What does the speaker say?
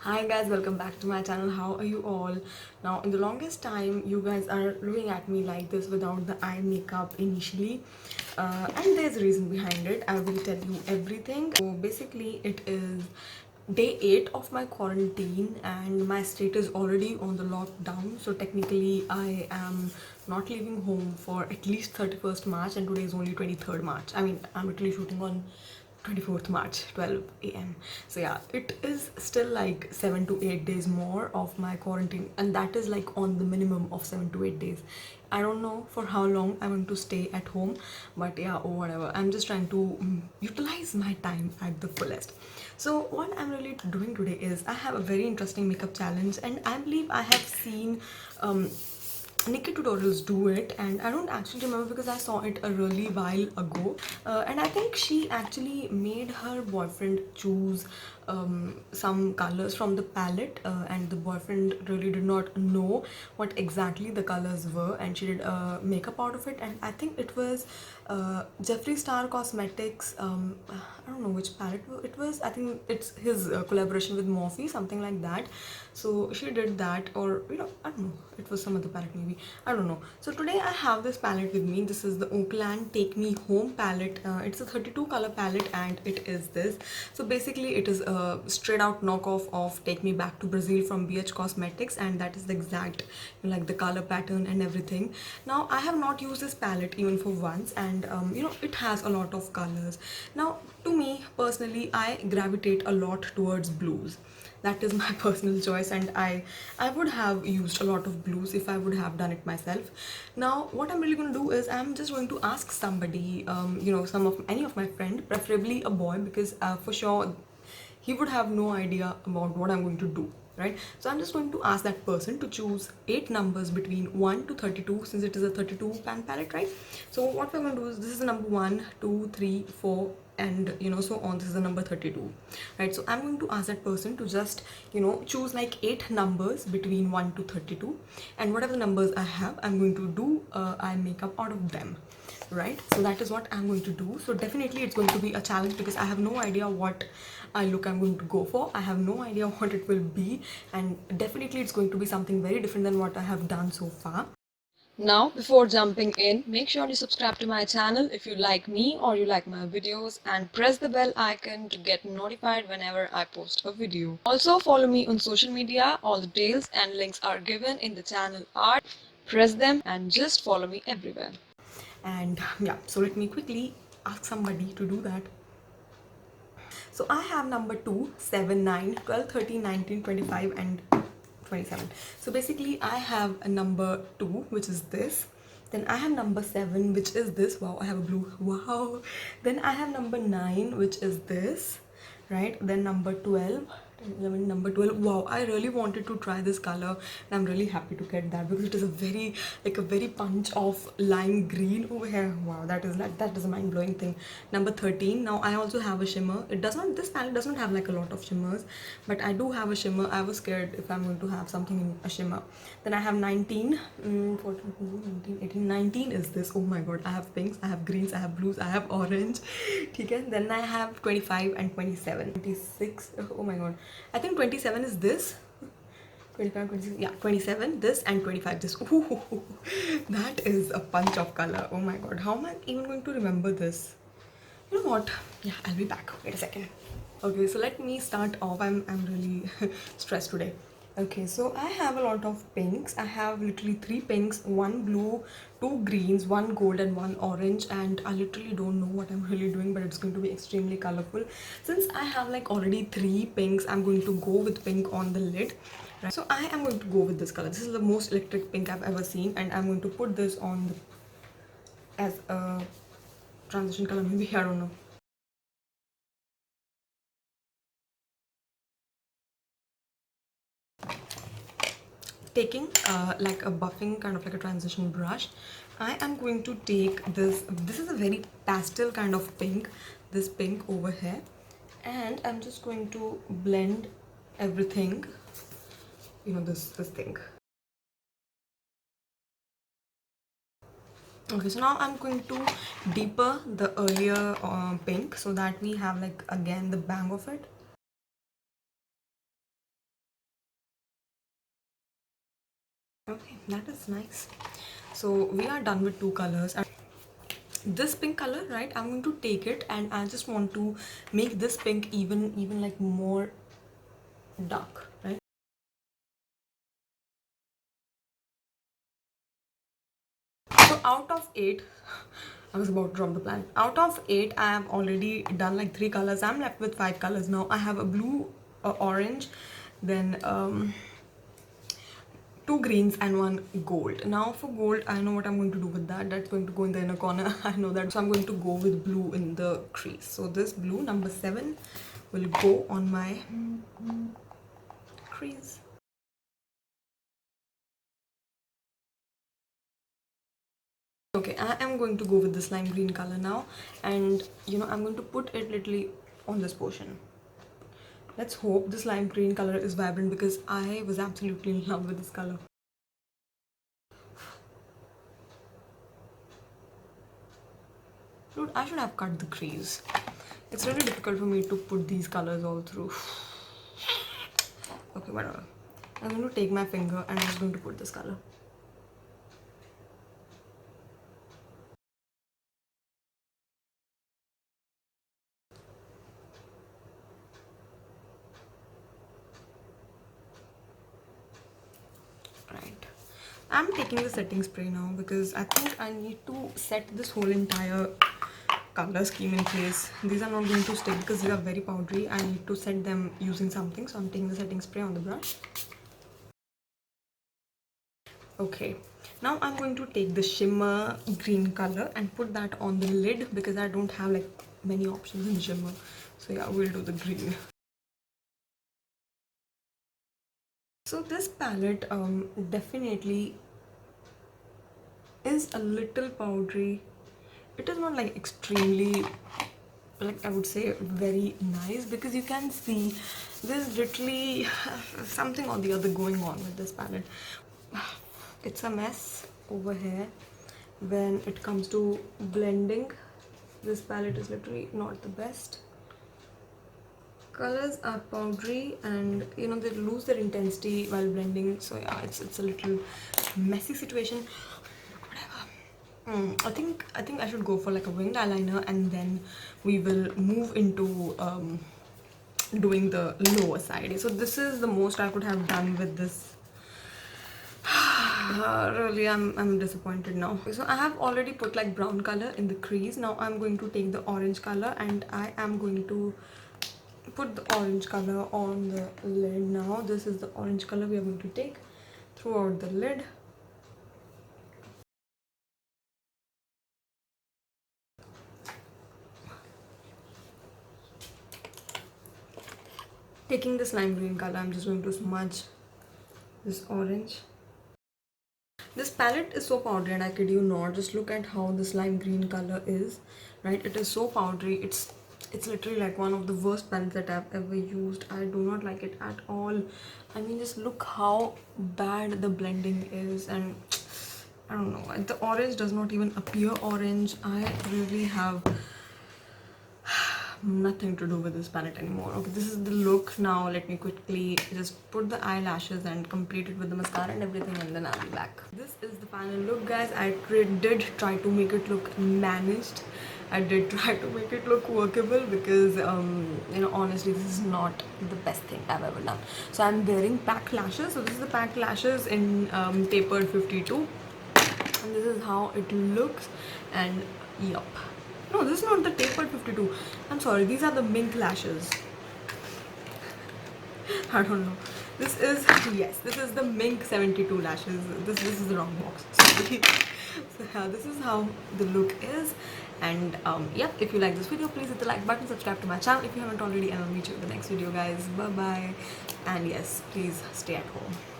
Hi guys, welcome back to my channel. How are you all? Now, in the longest time, you guys are looking at me like this without the eye makeup initially, and there's a reason behind it. I will tell you everything. So basically, it is day 8 of my quarantine, and my state is already on the lockdown. So technically, I am not leaving home for at least 31st March, and today is only 23rd March. I mean, I'm literally shooting on 24th March, 12 a.m. So yeah, it is still like 7 to 8 days more of my quarantine, and that is like on the minimum of 7 to 8 days. I don't know for how long I'm going to stay at home, but yeah, or whatever. I'm just trying to utilize my time at the fullest. So what I'm really doing today is I have a very interesting makeup challenge, and I believe I have seen Nikki tutorials do it, and I don't actually remember because I saw it a really while ago, and I think she actually made her boyfriend choose some colors from the palette, and the boyfriend really did not know what exactly the colors were, and she did makeup out of it, and I think it was Jeffree Star Cosmetics. I don't know which palette it was. I think it's his collaboration with Morphe, something like that. So she did that, or I don't know, it was some other palette maybe. I don't know. So today I have this palette with me. This is the Okalan Take Me Home palette. It's a 32 color palette, and it is this. So basically, it is a straight out knockoff of Take Me Back to Brazil from BH Cosmetics, and that is the exact like the color pattern and everything. Now I have not used this palette even for once, and it has a lot of colors. Now to me personally, I gravitate a lot towards blues. That is my personal choice, and I would have used a lot of blues if I would have done it myself. Now what I'm really going to do is I'm just going to ask somebody, some of any of my friend, preferably a boy, because for sure he would have no idea about what I'm going to do, right? So I'm just going to ask that person to choose 8 numbers between 1 to 32, since it is a 32 pan palette, right? So what we're going to do is, this is the number 1, 2, 3, 4, and so on. This is the number 32, right? So I'm going to ask that person to just choose like 8 numbers between 1 to 32, and whatever the numbers I have, I'm going to do eye makeup out of them, right? So that is what I'm going to do. So definitely it's going to be a challenge because I have no idea what eye look I'm going to go for. I have no idea what it will be, and definitely it's going to be something very different than what I have done so far. Now, before jumping in, make sure you subscribe to my channel if you like me or you like my videos, and press the bell icon to get notified whenever I post a video. Also, follow me on social media. All the details and links are given in the channel art. Press them and just follow me everywhere. And yeah, so let me quickly ask somebody to do that. So I have number 2, 7, 9, 12, 13, 19, 25, and 27. So basically I have a number 2, which is this. Then I have number 7, which is this. Wow, I have a blue. Wow. Then I have number 9, which is this, right? Then number 12, 11, number 12. Wow, I really wanted to try this color, and I'm really happy to get that because it is a very like a very punch of lime green over here. Wow, that is a mind-blowing thing. Number 13. Now I also have a shimmer. It does not, this palette does not have like a lot of shimmers, but I do have a shimmer. I was scared if I'm going to have something in a shimmer. Then I have 19, 14, 19, 18, 19 is this. Oh my god, I have pinks, I have greens, I have blues, I have orange. Okay, then I have 25 and 27. 26, oh my god, I think 27 is this. 25, 26, yeah, 27 this, and 25 this. Ooh, that is a punch of color. Oh my god, how am I even going to remember this? You know what, yeah, I'll be back. Wait a second. Okay, so let me start off. I'm really stressed today. Okay, so I have a lot of pinks. I have literally 3 pinks, 1 blue, 2 greens, 1 gold, and 1 orange, and I literally don't know what I'm really doing, but it's going to be extremely colorful. Since I have like already 3 pinks, I'm going to go with pink on the lid, right? So I am going to go with this color. This is the most electric pink I've ever seen, and I'm going to put this on the, as a transition color, maybe, I don't know. Taking like a buffing kind of like a transition brush, I am going to take this is a very pastel kind of pink, this pink over here, and I'm just going to blend everything, this thing. Okay, so now I'm going to deeper the earlier pink so that we have like again the bang of it. Okay, that is nice. So we are done with two colors. And this pink color, right, I'm going to take it and I just want to make this pink even like more dark, right? So out of 8, I was about to drop the plan. Out of 8, I have already done like 3 colors. I'm left with 5 colors now. I have a blue, orange, then 2 greens and 1 gold. Now for gold, I know what I'm going to do with that. That's going to go in the inner corner. I know that. So I'm going to go with blue in the crease. So this blue, number 7, will go on my crease. Okay, I am going to go with this lime green color now, and I'm going to put it literally on this portion. Let's hope this lime green color is vibrant because I was absolutely in love with this color. Dude, I should have cut the crease. It's really difficult for me to put these colors all through. Okay, whatever. I'm going to take my finger and I'm just going to put this color. Right. I'm taking the setting spray now because I think I need to set this whole entire color scheme in place. These are not going to stick because these are very powdery. I need to set them using something, so I'm taking the setting spray on the brush. Okay, now I'm going to take the shimmer green color and put that on the lid because I don't have like many options in shimmer. So yeah, we'll do the green. So this palette definitely is a little powdery. It is not like extremely, like I would say, very nice, because you can see there's literally something or the other going on with this palette. It's a mess over here when it comes to blending. This palette is literally not the best. Colors are powdery and they lose their intensity while blending, so yeah, it's a little messy situation. I think I should go for like a winged eyeliner, and then we will move into doing the lower side. So this is the most I could have done with this. Really, I'm disappointed now. So I have already put like brown color in the crease. Now I'm going to take the orange color and I am going to put the orange color on the lid. Now this is the orange color we are going to take throughout the lid. Taking this lime green color, I'm just going to smudge this orange. This palette is so powdery, and I kid you not, just look at how this lime green color is, right? It is so powdery. It's literally like one of the worst palettes that I've ever used. I do not like it at all. I mean, just look how bad the blending is, and I don't know, the orange does not even appear orange. I really have nothing to do with this palette anymore. Okay, this is the look. Now let me quickly just put the eyelashes and complete it with the mascara and everything, and then I'll be back. This is the final look, guys. I did try to make it look managed. I did try to make it look workable because honestly, this is not the best thing I've ever done. So I'm wearing packed lashes. So this is the packed lashes in tapered 52, and this is how it looks. And yup. No, this is not the tapered 52. I'm sorry, these are the mink lashes. I don't know. This is, yes, this is the mink 72 lashes. This is the wrong box. Sorry. So yeah, this is how the look is. And yeah, if you like this video, please hit the like button, subscribe to my channel if you haven't already, and I'll meet you in the next video, guys. Bye bye. And yes, please stay at home.